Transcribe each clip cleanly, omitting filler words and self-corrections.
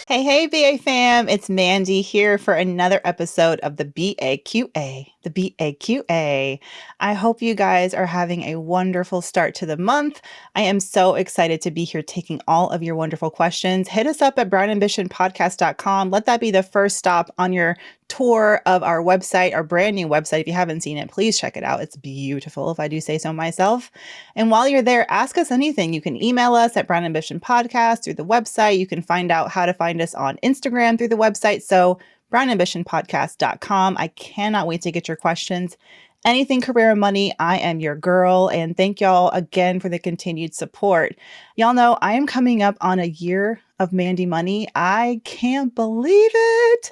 Hey, hey, BA fam. It's Mandy here for another episode of the BAQA. The BAQA. I hope you guys are having a wonderful start to the month. I am so excited to be here taking all of your wonderful questions. Hit us up at brownambitionpodcast.com. Let that be the first stop on your tour of our website, our brand new website. If you haven't seen it, please check it out. It's beautiful, if I do say so myself. And while you're there, ask us anything. You can email us at Brown Ambition Podcast through the website. You can find out how to find us on Instagram through the website. So brownambitionpodcast.com. I cannot wait to get your questions. Anything career and money, I am your girl. And thank y'all again for the continued support. Y'all know I am coming up on a year of Mandi Money. I can't believe it.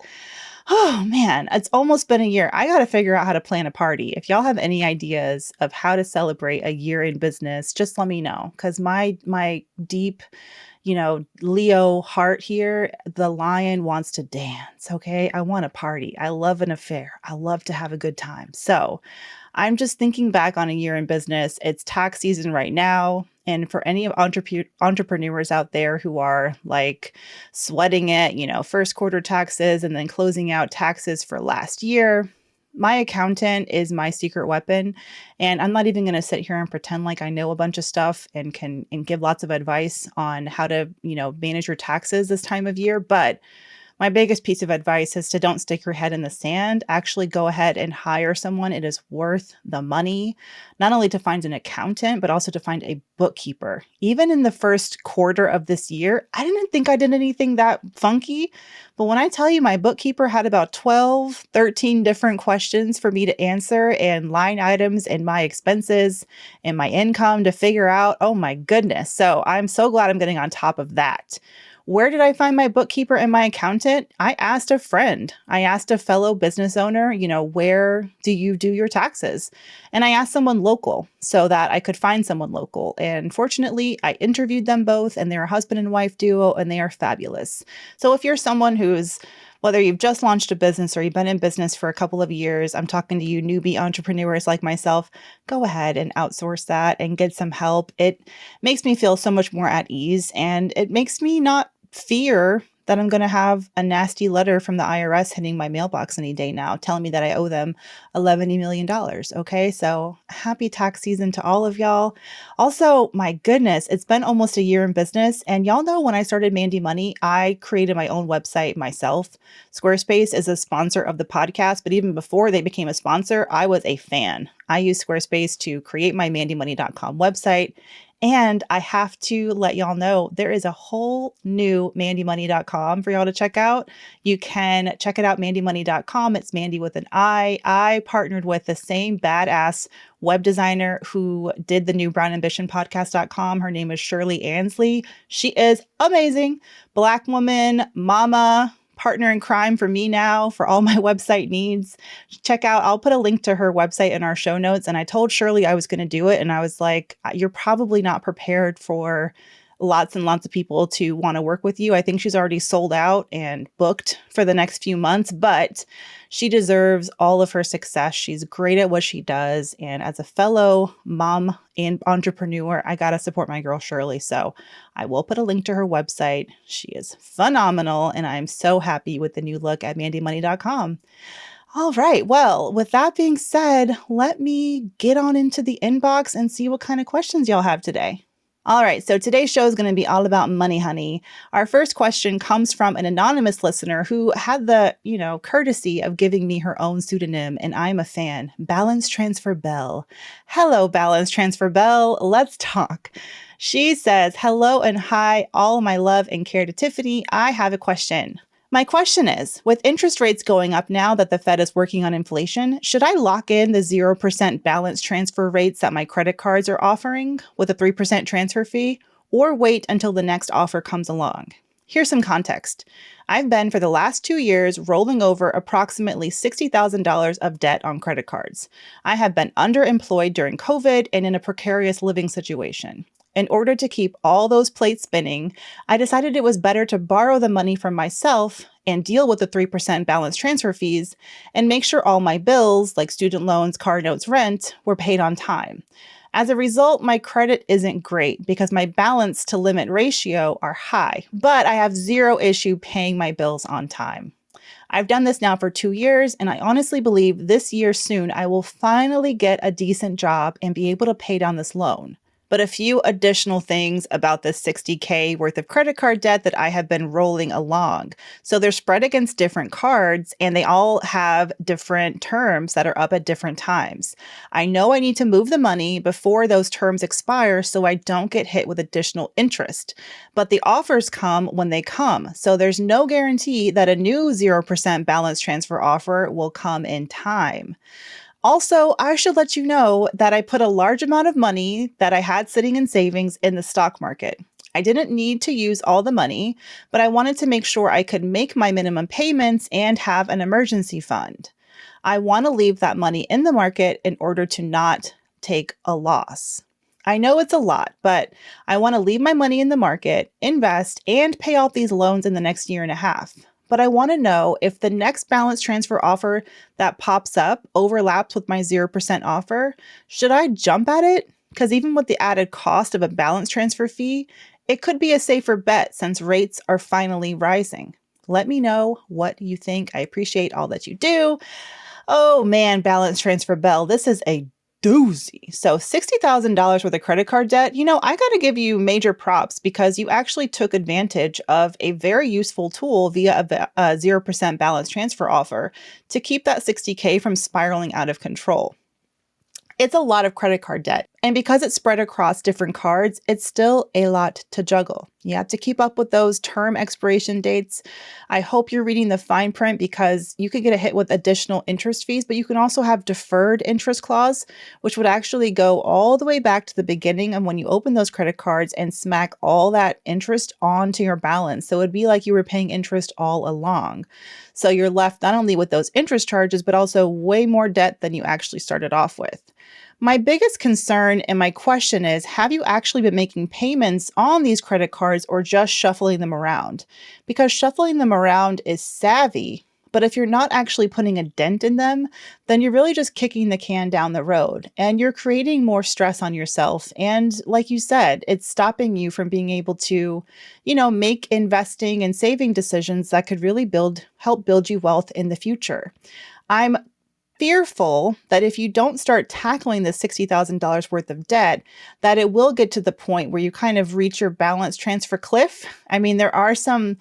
Oh man, it's almost been a year. I got to figure out how to plan a party. If y'all have any ideas of how to celebrate a year in business, just let me know, cuz my deep, Leo heart here, the lion wants to dance, okay? I want a party. I love an affair. I love to have a good time. So, I'm just thinking back on a year in business. It's tax season right now. And for any of entrepreneurs out there who are like sweating it, first quarter taxes and then closing out taxes for last year, my accountant is my secret weapon. And I'm not even going to sit here and pretend like I know a bunch of stuff and can give lots of advice on how to, manage your taxes this time of year. But my biggest piece of advice is to don't stick your head in the sand. Actually, go ahead and hire someone. It is worth the money, not only to find an accountant, but also to find a bookkeeper. Even in the first quarter of this year, I didn't think I did anything that funky. But when I tell you my bookkeeper had about 12, 13 different questions for me to answer and line items and my expenses and my income to figure out, oh my goodness. So I'm so glad I'm getting on top of that. Where did I find my bookkeeper and my accountant? I asked a friend. I asked a fellow business owner, where do you do your taxes? And I asked someone local so that I could find someone local. And fortunately, I interviewed them both, and they're a husband and wife duo, and they are fabulous. So if you're someone who's whether you've just launched a business or you've been in business for a couple of years, I'm talking to you newbie entrepreneurs like myself, go ahead and outsource that and get some help. It makes me feel so much more at ease, and it makes me not fear that I'm going to have a nasty letter from the IRS hitting my mailbox any day now, telling me that I owe them $11 million. Okay. So happy tax season to all of y'all. Also, my goodness, it's been almost a year in business. And y'all know when I started Mandi Money, I created my own website myself. Squarespace is a sponsor of the podcast, but even before they became a sponsor, I was a fan. I used Squarespace to create my mandymoney.com website. And I have to let y'all know there is a whole new mandymoney.com for y'all to check out. You can check it out, mandymoney.com. It's Mandi with an I. I partnered with the same badass web designer who did the new Brown Ambition podcast.com. Her name is Shirley Ansley. She is amazing. Black woman, mama, partner in crime for me now for all my website needs. Check out, I'll put a link to her website in our show notes. And I told Shirley I was going to do it. And I was like, you're probably not prepared for lots and lots of people to want to work with you. I think she's already sold out and booked for the next few months, but she deserves all of her success. She's great at what she does. And as a fellow mom and entrepreneur, I got to support my girl Shirley. So I will put a link to her website. She is phenomenal. And I'm so happy with the new look at mandymoney.com. All right. Well, with that being said, let me get on into the inbox and see what kind of questions y'all have today. All right, so today's show is going to be all about money, honey. Our first question comes from an anonymous listener who had the, courtesy of giving me her own pseudonym, and I'm a fan. Balance Transfer Bell. Hello, Balance Transfer Bell. Let's talk. She says, hello and hi, all my love and care to Tiffany. I have a question. My question is, with interest rates going up now that the Fed is working on inflation, should I lock in the 0% balance transfer rates that my credit cards are offering with a 3% transfer fee, or wait until the next offer comes along? Here's some context. I've been for the last 2 years rolling over approximately $60,000 of debt on credit cards. I have been underemployed during COVID and in a precarious living situation. In order to keep all those plates spinning, I decided it was better to borrow the money from myself and deal with the 3% balance transfer fees and make sure all my bills, like student loans, car notes, rent, were paid on time. As a result, my credit isn't great because my balance to limit ratio are high, but I have zero issue paying my bills on time. I've done this now for 2 years, and I honestly believe this year soon I will finally get a decent job and be able to pay down this loan. But a few additional things about this 60K worth of credit card debt that I have been rolling along. So they're spread against different cards and they all have different terms that are up at different times. I know I need to move the money before those terms expire so I don't get hit with additional interest. But the offers come when they come. So there's no guarantee that a new 0% balance transfer offer will come in time. Also, I should let you know that I put a large amount of money that I had sitting in savings in the stock market. I didn't need to use all the money, but I wanted to make sure I could make my minimum payments and have an emergency fund. I want to leave that money in the market in order to not take a loss. I know it's a lot, but I want to leave my money in the market, invest, and pay off these loans in the next year and a half. But I want to know if the next balance transfer offer that pops up overlaps with my 0% offer. Should I jump at it? Because even with the added cost of a balance transfer fee, it could be a safer bet since rates are finally rising. Let me know what you think. I appreciate all that you do. Oh man, balance transfer bell. This is a doozy. So $60,000 worth of credit card debt. I got to give you major props because you actually took advantage of a very useful tool via a 0% balance transfer offer to keep that 60K from spiraling out of control. It's a lot of credit card debt. And because it's spread across different cards, it's still a lot to juggle. You have to keep up with those term expiration dates. I hope you're reading the fine print because you could get a hit with additional interest fees, but you can also have deferred interest clause, which would actually go all the way back to the beginning of when you open those credit cards and smack all that interest onto your balance. So it'd be like you were paying interest all along. So you're left not only with those interest charges, but also way more debt than you actually started off with. My biggest concern and my question is, have you actually been making payments on these credit cards or just shuffling them around? Because shuffling them around is savvy, but if you're not actually putting a dent in them, then you're really just kicking the can down the road and you're creating more stress on yourself. And like you said, it's stopping you from being able to, make investing and saving decisions that could really help build you wealth in the future. I'm fearful that if you don't start tackling the $60,000 worth of debt, that it will get to the point where you kind of reach your balance transfer cliff. I mean, there are some,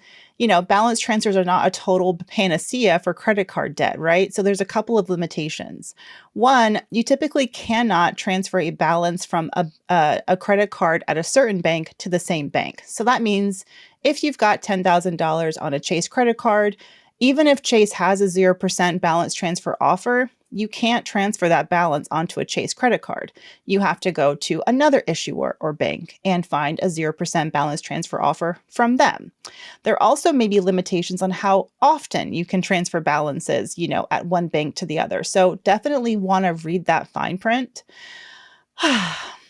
balance transfers are not a total panacea for credit card debt, right? So there's a couple of limitations. One, you typically cannot transfer a balance from a credit card at a certain bank to the same bank. So that means if you've got $10,000 on a Chase credit card, even if Chase has a 0% balance transfer offer, you can't transfer that balance onto a Chase credit card. You have to go to another issuer or bank and find a 0% balance transfer offer from them. There also may be limitations on how often you can transfer balances, at one bank to the other. So definitely want to read that fine print.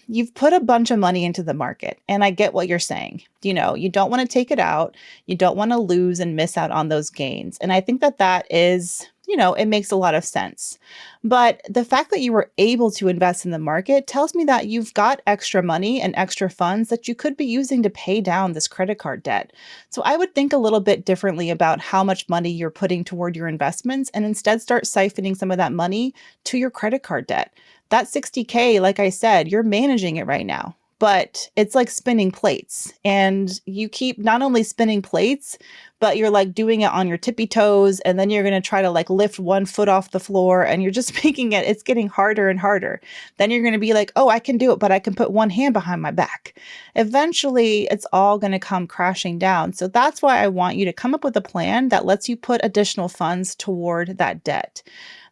You've put a bunch of money into the market, and I get what you're saying. You don't want to take it out. You don't want to lose and miss out on those gains. And I think that is, it makes a lot of sense. But the fact that you were able to invest in the market tells me that you've got extra money and extra funds that you could be using to pay down this credit card debt. So I would think a little bit differently about how much money you're putting toward your investments and instead start siphoning some of that money to your credit card debt. That 60K, like I said, you're managing it right now, but it's like spinning plates and you keep not only spinning plates, but you're like doing it on your tippy toes. And then you're going to try to like lift one foot off the floor and you're just it's getting harder and harder. Then you're going to be like, oh, I can do it, but I can put one hand behind my back. Eventually it's all going to come crashing down. So that's why I want you to come up with a plan that lets you put additional funds toward that debt.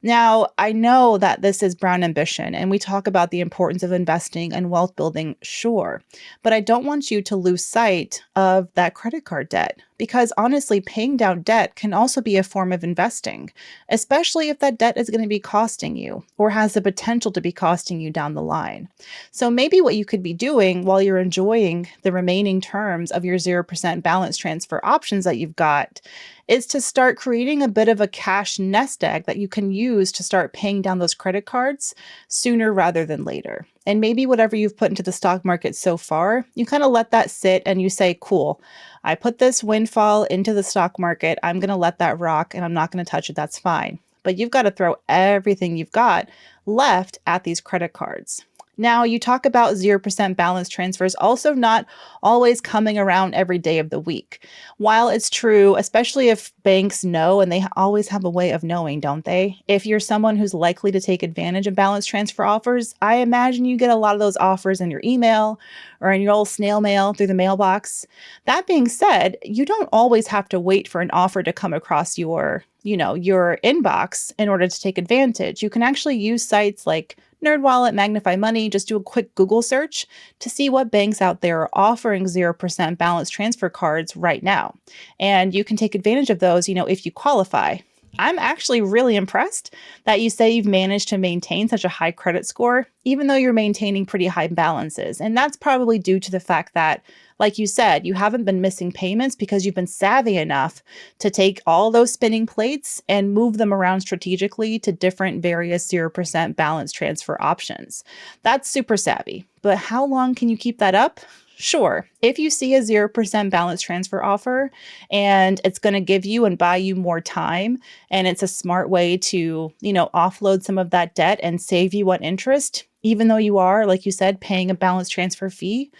Now, I know that this is brown ambition and we talk about the importance of investing and wealth building, sure, but I don't want you to lose sight of that credit card debt because honestly, paying down debt can also be a form of investing, especially if that debt is going to be costing you or has the potential to be costing you down the line. So maybe what you could be doing while you're enjoying the remaining terms of your 0% balance transfer options that you've got is to start creating a bit of a cash nest egg that you can use to start paying down those credit cards sooner rather than later. And maybe whatever you've put into the stock market so far, you kind of let that sit and you say, cool, I put this windfall into the stock market. I'm going to let that rock and I'm not going to touch it. That's fine. But you've got to throw everything you've got left at these credit cards. Now, you talk about 0% balance transfers also not always coming around every day of the week. While it's true, especially if banks know, and they always have a way of knowing, don't they? If you're someone who's likely to take advantage of balance transfer offers, I imagine you get a lot of those offers in your email or in your old snail mail through the mailbox. That being said, you don't always have to wait for an offer to come across your inbox in order to take advantage. You can actually use sites like NerdWallet, Magnify Money, just do a quick Google search to see what banks out there are offering 0% balance transfer cards right now. And you can take advantage of those, if you qualify. I'm actually really impressed that you say you've managed to maintain such a high credit score, even though you're maintaining pretty high balances. And that's probably due to the fact that, like you said, you haven't been missing payments because you've been savvy enough to take all those spinning plates and move them around strategically to different various 0% balance transfer options. That's super savvy. But how long can you keep that up? Sure, if you see a 0% balance transfer offer and it's going to give you and buy you more time, and it's a smart way to, offload some of that debt and save you on interest, even though you are, like you said, paying a balance transfer fee,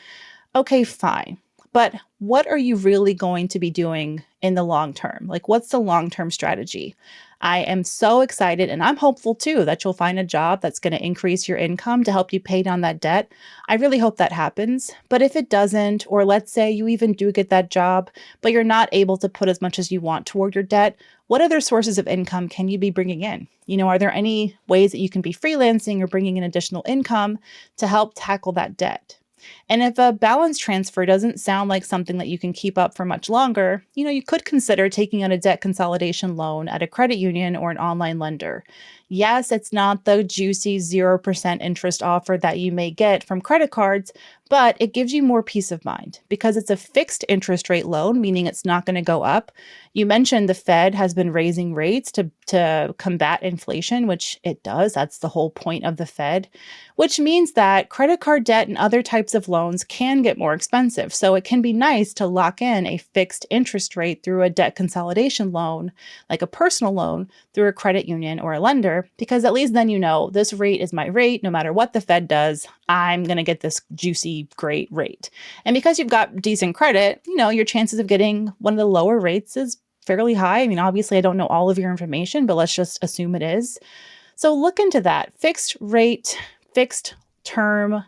okay, fine. But what are you really going to be doing in the long term? Like, what's the long-term strategy? I am so excited, and I'm hopeful too that you'll find a job that's going to increase your income to help you pay down that debt. I really hope that happens. But if it doesn't, or let's say you even do get that job, but you're not able to put as much as you want toward your debt, what other sources of income can you be bringing in? Are there any ways that you can be freelancing or bringing in additional income to help tackle that debt? And if a balance transfer doesn't sound like something that you can keep up for much longer, you could consider taking out a debt consolidation loan at a credit union or an online lender. Yes, it's not the juicy 0% interest offer that you may get from credit cards, but it gives you more peace of mind because it's a fixed interest rate loan, meaning it's not going to go up. You mentioned the Fed has been raising rates to combat inflation, which it does. That's the whole point of the Fed, which means that credit card debt and other types of loans can get more expensive. So it can be nice to lock in a fixed interest rate through a debt consolidation loan, like a personal loan through a credit union or a lender, because at least then this rate is my rate. No matter what the Fed does, I'm going to get this juicy, great rate. And because you've got decent credit, your chances of getting one of the lower rates is fairly high. I mean, obviously, I don't know all of your information, but let's just assume it is. So look into that. Fixed rate, fixed term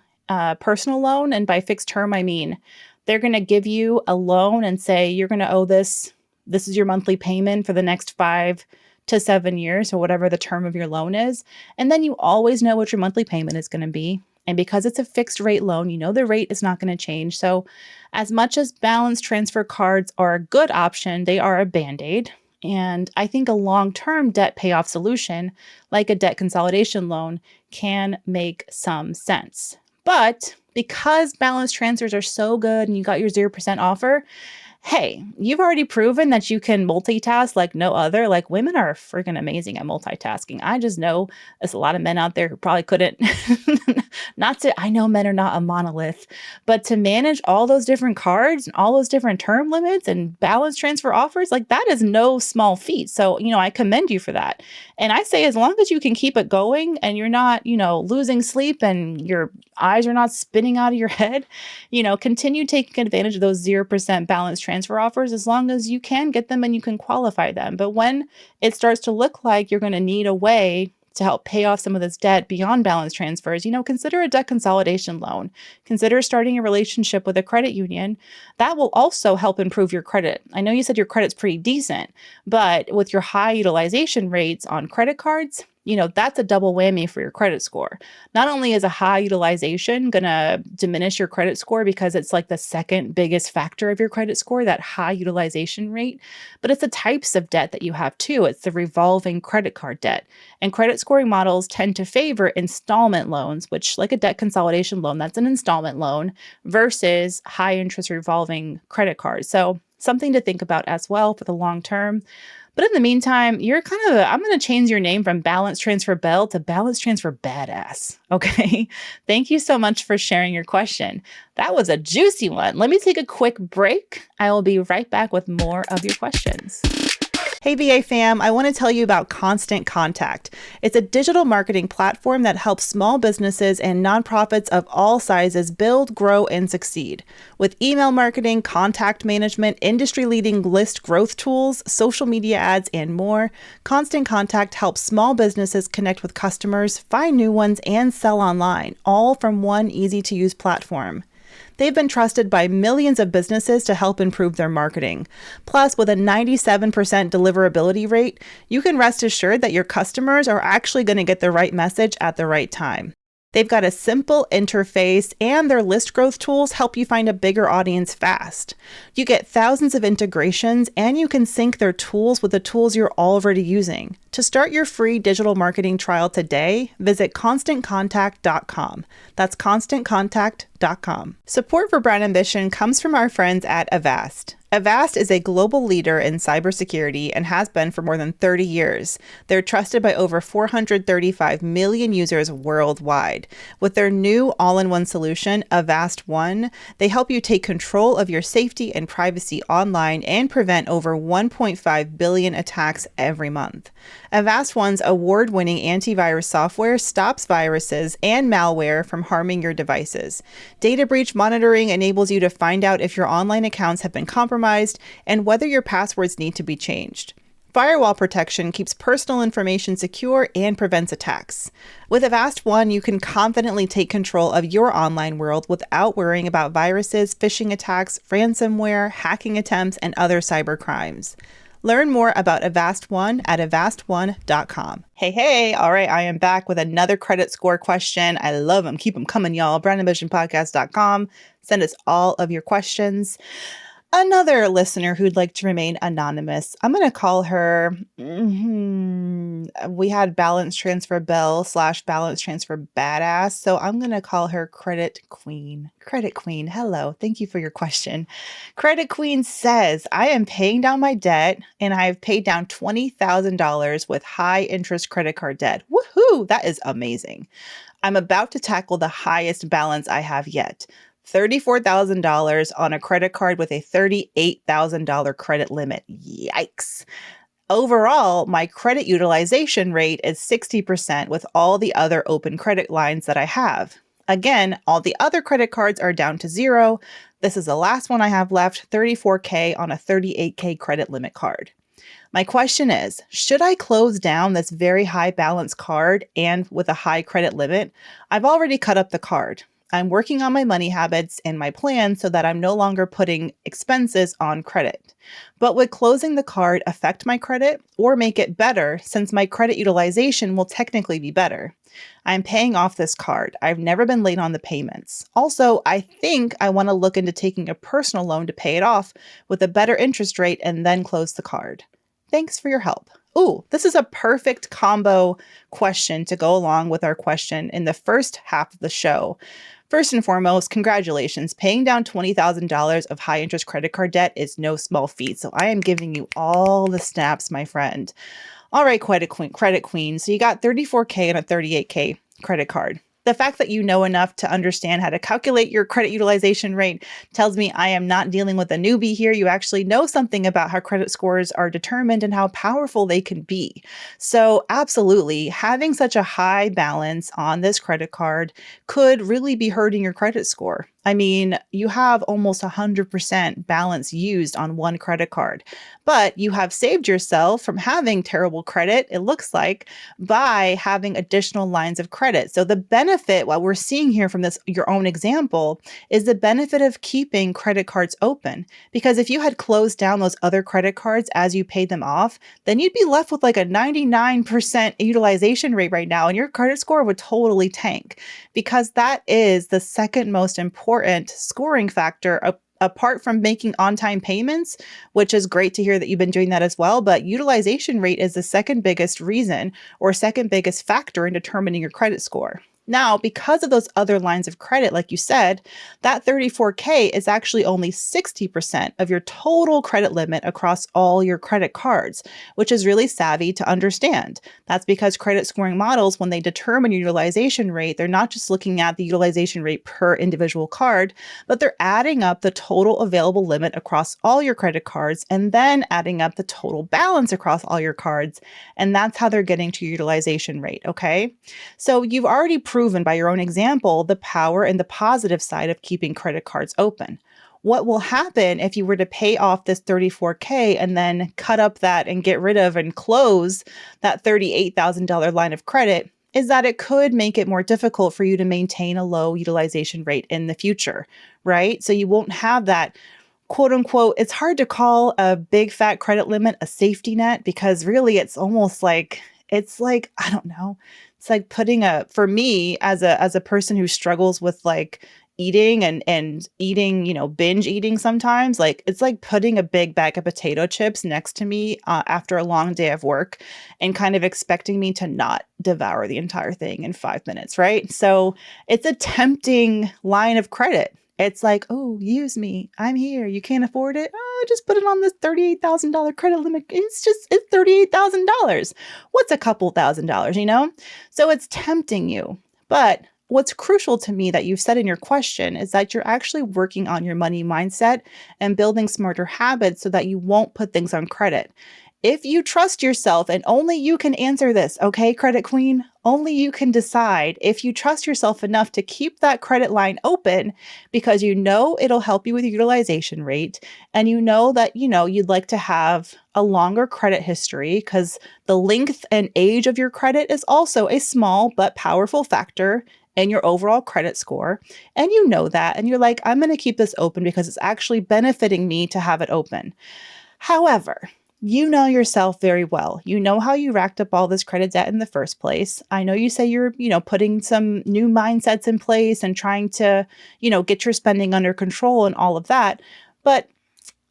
personal loan. And by fixed term, I mean they're going to give you a loan and say you're going to owe this. This is your monthly payment for the next 5 to 7 years or whatever the term of your loan is. And then you always know what your monthly payment is going to be. And because it's a fixed rate loan, the rate is not going to change. So as much as balance transfer cards are a good option, they are a Band-Aid. And I think a long-term debt payoff solution, like a debt consolidation loan, can make some sense. But because balance transfers are so good and you got your 0% offer, hey, you've already proven that you can multitask like no other. Like, women are freaking amazing at multitasking. I just know there's a lot of men out there who probably couldn't. I know men are not a monolith, but to manage all those different cards and all those different term limits and balance transfer offers, like that is no small feat. So, I commend you for that. And I say, as long as you can keep it going and you're not, losing sleep and your eyes are not spinning out of your head, continue taking advantage of those 0% balance transfer offers as long as you can get them and you can qualify them. But when it starts to look like you're going to need a way to help pay off some of this debt beyond balance transfers, consider a debt consolidation loan. Consider starting a relationship with a credit union. That will also help improve your credit. I know you said your credit's pretty decent, but with your high utilization rates on credit cards, that's a double whammy for your credit score. Not only is a high utilization going to diminish your credit score because it's like the second biggest factor of your credit score, that high utilization rate, but it's the types of debt that you have too. It's the revolving credit card debt. And credit scoring models tend to favor installment loans, which, like a debt consolidation loan, that's an installment loan, versus high interest revolving credit cards. So Something to think about as well for the long term. But in the meantime, I'm going to change your name from Balance Transfer Bell to Balance Transfer Badass. Okay. Thank you so much for sharing your question. That was a juicy one. Let me take a quick break. I will be right back with more of your questions. Hey VA fam, I want to tell you about Constant Contact. It's a digital marketing platform that helps small businesses and nonprofits of all sizes build, grow, and succeed. With email marketing, contact management, industry-leading list growth tools, social media ads, and more, Constant Contact helps small businesses connect with customers, find new ones, and sell online, all from one easy-to-use platform. They've been trusted by millions of businesses to help improve their marketing. Plus, with a 97% deliverability rate, you can rest assured that your customers are actually going to get the right message at the right time. They've got a simple interface, and their list growth tools help you find a bigger audience fast. You get thousands of integrations, and you can sync their tools with the tools you're already using. To start your free digital marketing trial today, visit ConstantContact.com. That's ConstantContact.com. Support for Brand Ambition comes from our friends at Avast. Avast is a global leader in cybersecurity and has been for more than 30 years. They're trusted by over 435 million users worldwide. With their new all-in-one solution, Avast One, they help you take control of your safety and privacy online and prevent over 1.5 billion attacks every month. Avast One's award-winning antivirus software stops viruses and malware from harming your devices. Data breach monitoring enables you to find out if your online accounts have been compromised and whether your passwords need to be changed. Firewall protection keeps personal information secure and prevents attacks. With Avast One, you can confidently take control of your online world without worrying about viruses, phishing attacks, ransomware, hacking attempts, and other cyber crimes. Learn more about Avast One at avastone.com. Hey, all right, I am back with another credit score question. I love them. Keep them coming, y'all. brandambitionpodcast.com. Send us all of your questions. Another listener who'd like to remain anonymous. I'm going to call her, we had Balance Transfer Bell / Balance Transfer Badass. So I'm going to call her Credit Queen. Credit Queen, hello. Thank you for your question. Credit Queen says, I am paying down my debt and I've paid down $20,000 with high interest credit card debt. Woohoo! That is amazing. I'm about to tackle the highest balance I have yet. $34,000 on a credit card with a $38,000 credit limit. Yikes. Overall, my credit utilization rate is 60% with all the other open credit lines that I have. Again, all the other credit cards are down to zero. This is the last one I have left, $34K on a $38K credit limit card. My question is, should I close down this very high balance card and with a high credit limit? I've already cut up the card. I'm working on my money habits and my plan so that I'm no longer putting expenses on credit. But would closing the card affect my credit or make it better since my credit utilization will technically be better? I'm paying off this card. I've never been late on the payments. Also, I think I want to look into taking a personal loan to pay it off with a better interest rate and then close the card. Thanks for your help. Ooh, this is a perfect combo question to go along with our question in the first half of the show. First and foremost, congratulations. Paying down $20,000 of high interest credit card debt is no small feat. So I am giving you all the snaps, my friend. All right, credit queen. So you got $34K and a $38K credit card. The fact that you know enough to understand how to calculate your credit utilization rate tells me I am not dealing with a newbie here. You actually know something about how credit scores are determined and how powerful they can be. So absolutely, having such a high balance on this credit card could really be hurting your credit score. I mean, you have almost 100% balance used on one credit card, but you have saved yourself from having terrible credit, it looks like, by having additional lines of credit. So the benefit, what we're seeing here from this, your own example, is the benefit of keeping credit cards open. Because if you had closed down those other credit cards as you paid them off, then you'd be left with like a 99% utilization rate right now, and your credit score would totally tank, because that is the second most important scoring factor apart from making on-time payments, which is great to hear that you've been doing that as well. But utilization rate is the second biggest reason or second biggest factor in determining your credit score. Now, because of those other lines of credit, like you said, that 34K is actually only 60% of your total credit limit across all your credit cards, which is really savvy to understand. That's because credit scoring models, when they determine your utilization rate, they're not just looking at the utilization rate per individual card, but they're adding up the total available limit across all your credit cards and then adding up the total balance across all your cards. And that's how they're getting to your utilization rate, okay? So you've already proven by your own example the power and the positive side of keeping credit cards open. What will happen if you were to pay off this 34K and then cut up that and get rid of and close that $38,000 line of credit is that it could make it more difficult for you to maintain a low utilization rate in the future, right? So you won't have that quote unquote, it's hard to call a big fat credit limit a safety net because really it's almost like, I don't know. It's like putting for me as a person who struggles with like eating and eating, binge eating sometimes, like it's like putting a big bag of potato chips next to me after a long day of work and kind of expecting me to not devour the entire thing in 5 minutes, right? So it's a tempting line of credit. It's like, oh, use me. I'm here. You can't afford it. Oh, just put it on this $38,000 credit limit. It's $38,000. What's a couple $1,000s? So it's tempting you. But what's crucial to me that you've said in your question is that you're actually working on your money mindset and building smarter habits so that you won't put things on credit. If you trust yourself, and only you can answer this, okay, credit queen? Only you can decide if you trust yourself enough to keep that credit line open because you know it'll help you with your utilization rate and you know that, you'd like to have a longer credit history because the length and age of your credit is also a small but powerful factor in your overall credit score. And you know that, and you're like, I'm going to keep this open because it's actually benefiting me to have it open. However, you know yourself very well. You know how you racked up all this credit debt in the first place. I know you say you're, putting some new mindsets in place and trying to, get your spending under control and all of that. But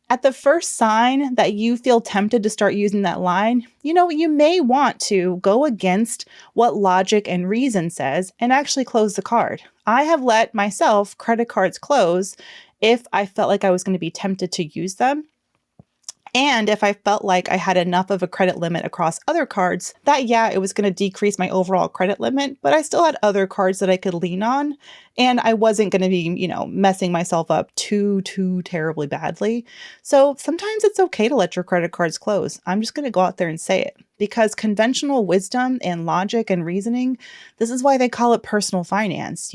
at the first sign that you feel tempted to start using that line, you may want to go against what logic and reason says and actually close the card. I have let myself credit cards close if I felt like I was going to be tempted to use them. And if I felt like I had enough of a credit limit across other cards, it was going to decrease my overall credit limit, but I still had other cards that I could lean on. And I wasn't going to be, messing myself up too terribly badly. So sometimes it's okay to let your credit cards close. I'm just going to go out there and say it because conventional wisdom and logic and reasoning, this is why they call it personal finance.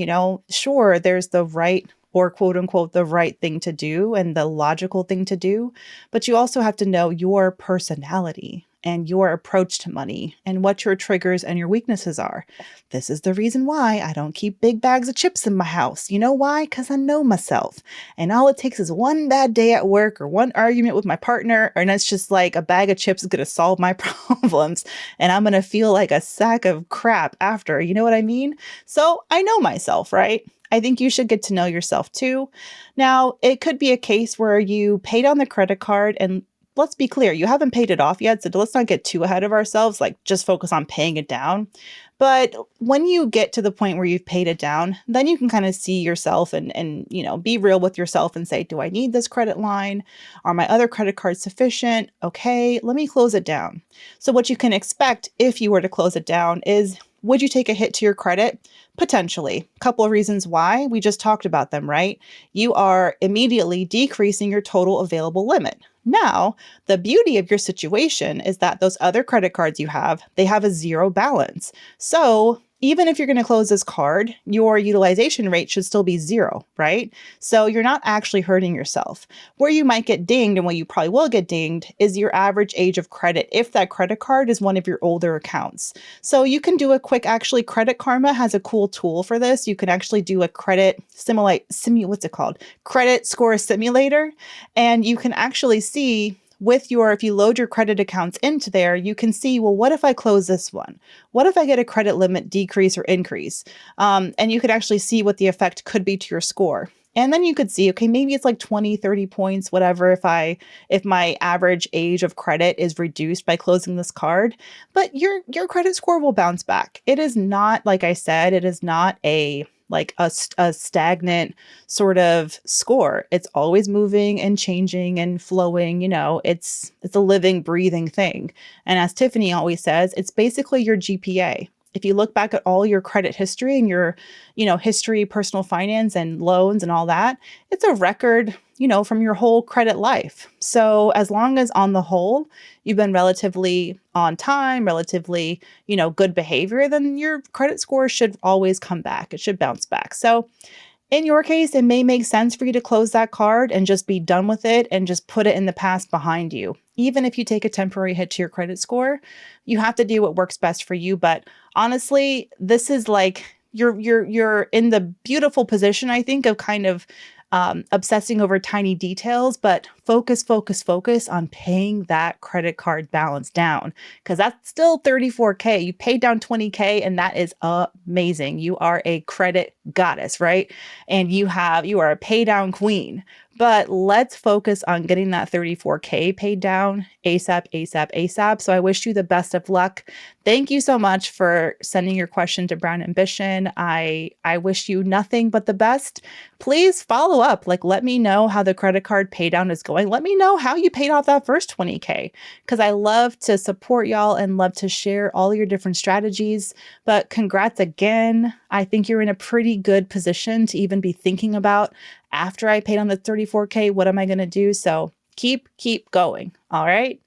Sure, there's the right or quote unquote, the right thing to do and the logical thing to do. But you also have to know your personality and your approach to money and what your triggers and your weaknesses are. This is the reason why I don't keep big bags of chips in my house. You know why? Because I know myself. And all it takes is one bad day at work or one argument with my partner, and it's just like a bag of chips is going to solve my problems. And I'm going to feel like a sack of crap after. You know what I mean? So I know myself, right? I think you should get to know yourself too. Now, it could be a case where you paid on the credit card and let's be clear, you haven't paid it off yet, so let's not get too ahead of ourselves, like just focus on paying it down. But when you get to the point where you've paid it down, then you can kind of see yourself and be real with yourself and say, do I need this credit line? Are my other credit cards sufficient? Okay, let me close it down. So what you can expect if you were to close it down is, would you take a hit to your credit? Potentially. A couple of reasons why. We just talked about them, right? You are immediately decreasing your total available limit. Now, the beauty of your situation is that those other credit cards you have, they have a zero balance. So even if you're going to close this card, your utilization rate should still be zero, right? So you're not actually hurting yourself. Where you might get dinged and where you probably will get dinged is your average age of credit if that credit card is one of your older accounts. So you can do a quick, actually Credit Karma has a cool tool for this. You can actually do a credit what's it called? Credit score simulator. And you can actually see if you load your credit accounts into there, you can see, well, what if I close this one? What if I get a credit limit decrease or increase? And you could actually see what the effect could be to your score. And then you could see, okay, maybe it's like 20, 30 points, whatever, if my average age of credit is reduced by closing this card, but your credit score will bounce back. It is not, like I said, it is not a stagnant sort of score. It's always moving and changing and flowing, it's a living, breathing thing. And as Tiffany always says, it's basically your GPA. If you look back at all your credit history and your, history, personal finance and loans and all that, it's a record, from your whole credit life. So as long as on the whole, you've been relatively on time, relatively, good behavior, then your credit score should always come back. It should bounce back. So in your case, it may make sense for you to close that card and just be done with it and just put it in the past behind you. Even if you take a temporary hit to your credit score, you have to do what works best for you. But honestly, this is like you're in the beautiful position, I think, of kind of obsessing over tiny details, but focus on paying that credit card balance down, because that's still 34K. You paid down 20K, and that is amazing. You are a credit goddess, right? And you are a pay down queen. But let's focus on getting that 34K paid down ASAP, ASAP, ASAP. So I wish you the best of luck. Thank you so much for sending your question to Brown Ambition. I wish you nothing but the best. Please follow up. Let me know how the credit card pay down is going. Let me know how you paid off that first 20K, because I love to support y'all and love to share all your different strategies. But congrats again. I think you're in a pretty good position to even be thinking about, after I paid on the 34K, what am I going to do? So keep going. All right.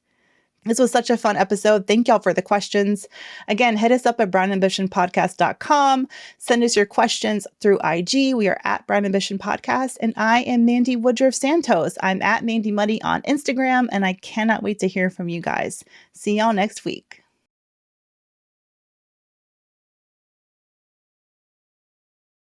This was such a fun episode. Thank y'all for the questions. Again, hit us up at brownambitionpodcast.com. Send us your questions through IG. We are at Brown Ambition Podcast. And I am Mandi Woodruff Santos. I'm at Mandi Muddy on Instagram. And I cannot wait to hear from you guys. See y'all next week.